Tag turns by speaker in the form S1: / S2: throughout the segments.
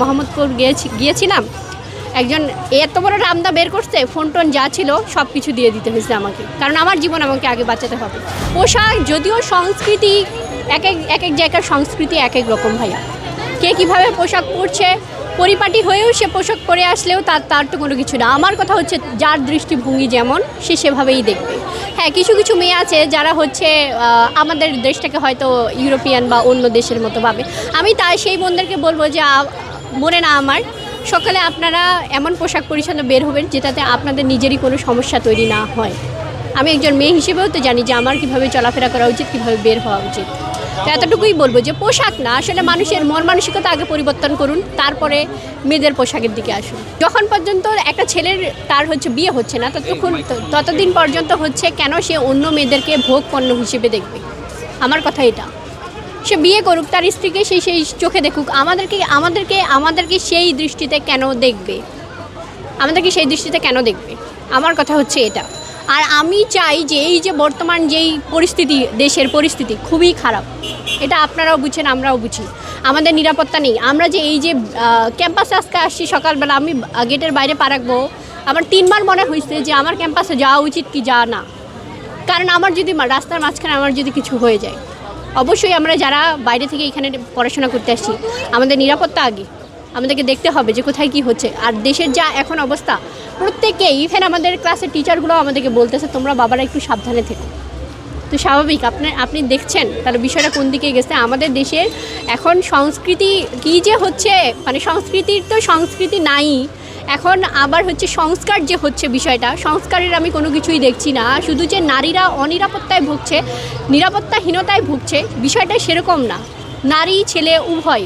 S1: মোহাম্মদপুর গিয়েছিলাম। একজন এত বড় রামদা বের করছে, ফোন টোন যা ছিল সব কিছু দিয়ে দিতে হয়েছে আমাকে, কারণ আমার জীবন আমাকে আগে বাঁচাতে হবে। পোশাক যদিও সংস্কৃতি এক এক জায়গার সংস্কৃতি এক এক রকম ভাইয়া, কে কীভাবে পোশাক পরছে, পরিপাটি হয়েও সে পোশাক পরে আসলেও তার তো কোনো কিছু না। আমার কথা হচ্ছে যার দৃষ্টিভঙ্গি যেমন সে সেভাবেই দেখবে। হ্যাঁ, কিছু কিছু মেয়ে আছে যারা হচ্ছে আমাদের দেশটাকে হয়তো ইউরোপিয়ান বা অন্য দেশের মতো ভাবে। আমি সেই বোনদেরকে বলবো যে মনে না আমার, সকালে আপনারা এমন পোশাক পরিচ্ছন্ন বের হবেন যেটাতে আপনাদের নিজেরই কোনো সমস্যা তৈরি না হয়। আমি একজন মেয়ে হিসেবেও তো জানি যে আমার কীভাবে চলাফেরা করা উচিত, কীভাবে বের হওয়া উচিত। তো এতটুকুই বলবো যে পোশাক না, আসলে মানুষের মন মানসিকতা আগে পরিবর্তন করুন, তারপরে মেয়েদের পোশাকের দিকে আসুন। যখন পর্যন্ত একটা ছেলের তার হচ্ছে বিয়ে হচ্ছে না ততদিন পর্যন্ত হচ্ছে কেন সে অন্য মেয়েদেরকে ভোগ পণ্য হিসেবে দেখবে। আমার কথা এটা, সে বিয়ে করুক, তার স্ত্রীকে সেই চোখে দেখুক। আমাদেরকে সেই দৃষ্টিতে কেন দেখবে, আমার কথা হচ্ছে এটা। আর আমি চাই যে এই যে বর্তমান যেই পরিস্থিতি, দেশের পরিস্থিতি খুবই খারাপ, এটা আপনারাও বুঝছেন, আমরাও বুঝি। আমাদের নিরাপত্তা নেই। আমরা যে এই যে ক্যাম্পাসে আজকে আসছি সকালবেলা, আমি গেটের বাইরে পা রাখবো, আমার 3 বার মনে হয়েছে যে আমার ক্যাম্পাসে যাওয়া উচিত কি যাওয়া না। কারণ আমার যদি রাস্তার মাঝখানে আমার যদি কিছু হয়ে যায়, অবশ্যই আমরা যারা বাইরে থেকে এখানে পড়াশোনা করতে আসছি, আমাদের নিরাপত্তা আগে আমাদেরকে দেখতে হবে যে কোথায় কি হচ্ছে। আর দেশের যা এখন অবস্থা, প্রত্যেকে ইভেন আমাদের ক্লাসের টিচারগুলো আমাদেরকে বলতেছে তোমরা বাবারা একটু সাবধানে থেকো। তো স্বাভাবিক, আপনি দেখছেন তাহলে বিষয়টা কোন দিকে গেছে। আমাদের দেশের এখন সংস্কৃতি কী যে হচ্ছে, মানে সংস্কৃতির তো সংস্কৃতি নাই, এখন আবার হচ্ছে সংস্কার যে হচ্ছে বিষয়টা, সংস্কারের আমি কোনো কিছুই দেখছি না। শুধু যে নারীরা অনিরাপত্তায় ভুগছে, নিরাপত্তাহীনতায় ভুগছে, বিষয়টা সেরকম না। নারী ছেলে উভয়,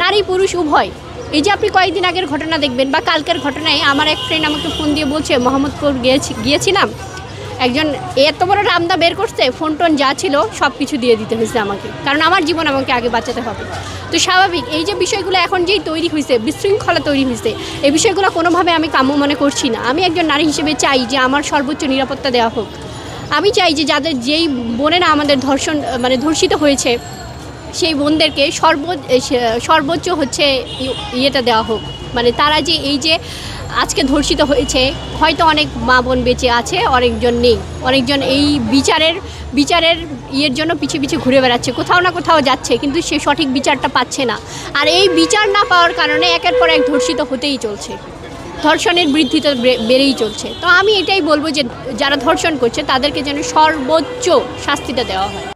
S1: নারী পুরুষ উভয়। এই যে আপনি কয়েকদিন আগের ঘটনা দেখবেন বা কালকের ঘটনায় আমার এক ফ্রেন্ড আমাকে ফোন দিয়ে বলছে মোহাম্মদপুর গিয়েছিলাম, একজন এত বড় রামদা বের করছে, ফোন টোন যা ছিল সব কিছু দিয়ে দিতে হয়েছে আমাকে, কারণ আমার জীবন আমাকে আগে বাঁচাতে হবে। তো স্বাভাবিক, এই যে বিষয়গুলো এখন যেই তৈরি হয়েছে, বিশৃঙ্খলা তৈরি হয়েছে, এই বিষয়গুলো কোনোভাবে আমি কাম্য মনে করছি না। আমি একজন নারী হিসেবে চাই যে আমার সর্বোচ্চ নিরাপত্তা দেওয়া হোক। আমি চাই যে যেই বোনেরা আমাদের ধর্ষিত হয়েছে, সেই বোনদেরকে সর্বোচ্চ হচ্ছে ইয়েটা দেওয়া হোক। মানে তারা যে এই যে আজকে ধর্ষিত হয়েছে, হয়তো অনেক মা বোন বেঁচে আছে, অনেকজন নেই, অনেকজন এই বিচারের ইয়ের জন্য পিছু ঘুরে বেড়াচ্ছে, কোথাও না কোথাও যাচ্ছে, কিন্তু সে সঠিক বিচারটা পাচ্ছে না। আর এই বিচার না পাওয়ার কারণে একের পর এক ধর্ষিত হতেই চলছে, ধর্ষণের বৃদ্ধি তো বেড়েই চলছে। তো আমি এটাই বলবো যে যারা ধর্ষণ করছে তাদেরকে যেন সর্বোচ্চ শাস্তিটা দেওয়া হয়।